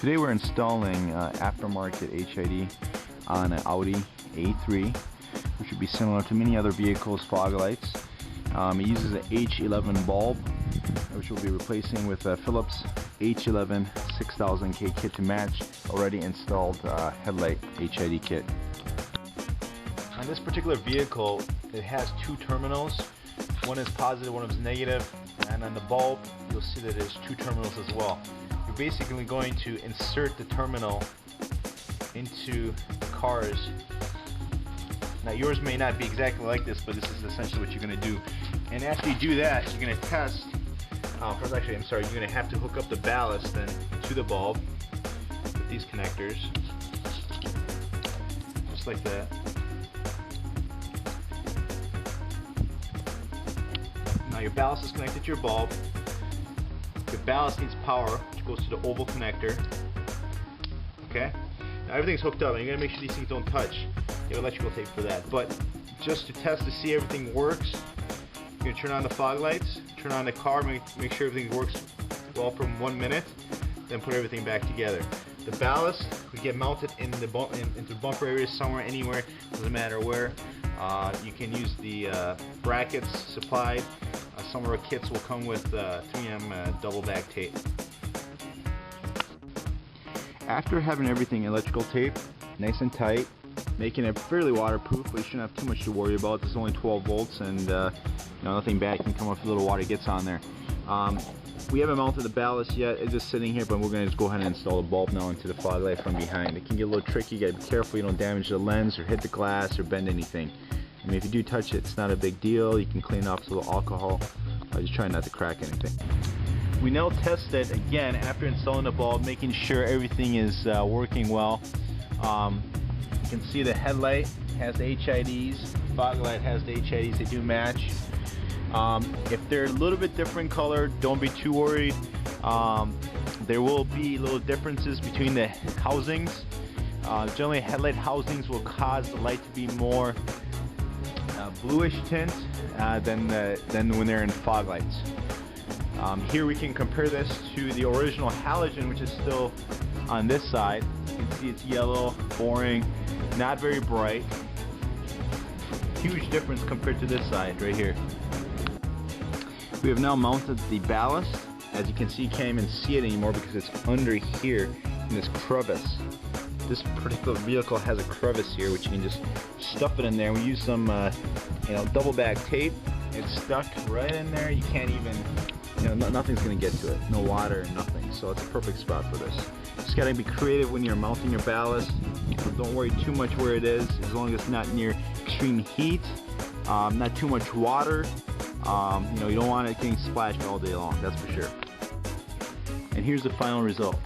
Today we're installing aftermarket HID on an Audi A3, which would be similar to many other vehicles' fog lights. It uses an H11 bulb, which we'll be replacing with a Philips H11 6000K kit to match already installed headlight HID kit. On this particular vehicle, it has two terminals. One is positive, one is negative, and on the bulb you'll see that there's two terminals as well. You're basically going to insert the terminal into the cars. Now yours may not be exactly like this, but this is essentially what you're going to do. And after you do that, you're going to test, you're going to have to hook up the ballast then to the bulb with these connectors, just like that. Now your ballast is connected to your bulb. Your ballast needs power, which goes to the oval connector. Okay? Now everything's hooked up, and you're going to make sure these things don't touch. You have electrical tape for that. But just to test to see everything works, you're going to turn on the fog lights, turn on the car, make sure everything works well for 1 minute, then put everything back together. The ballast would get mounted in the into bumper areas somewhere, anywhere, doesn't matter where. You can use the brackets supplied. Some of our kits will come with 3M double back tape. After having everything electrical tape nice and tight, making it fairly waterproof, but you shouldn't have too much to worry about. This is only 12 volts, and nothing bad can come up if a little water gets on there. We haven't mounted the ballast yet. It's just sitting here, but we're going to just go ahead and install the bulb now into the fog light from behind. It can get a little tricky. You got to be careful you don't damage the lens or hit the glass or bend anything. I mean, if you do touch it, it's not a big deal. You can clean it off with a little alcohol. Just try not to crack anything. We now test it again after installing the bulb, making sure everything is working well. You can see the headlight has the HIDs, fog light has the HIDs, they do match. If they're a little bit different color, don't be too worried. There will be little differences between the housings. Generally, headlight housings will cause the light to be more bluish tint than when they're in fog lights. Here we can compare this to the original halogen, which is still on this side. You can see it's yellow, boring, not very bright. Huge difference compared to this side right here. We have now mounted the ballast. As you can see, you can't even see it anymore because it's under here in this crevice. This particular vehicle has a crevice here, which you can just stuff it in there. We use some double back tape. It's stuck right in there. You can't even, nothing's going to get to it. No water, nothing. So it's a perfect spot for this. Just got to be creative when you're mounting your ballast. Don't worry too much where it is, as long as it's not near extreme heat, not too much water. You don't want it getting splashed all day long, that's for sure. And here's the final result.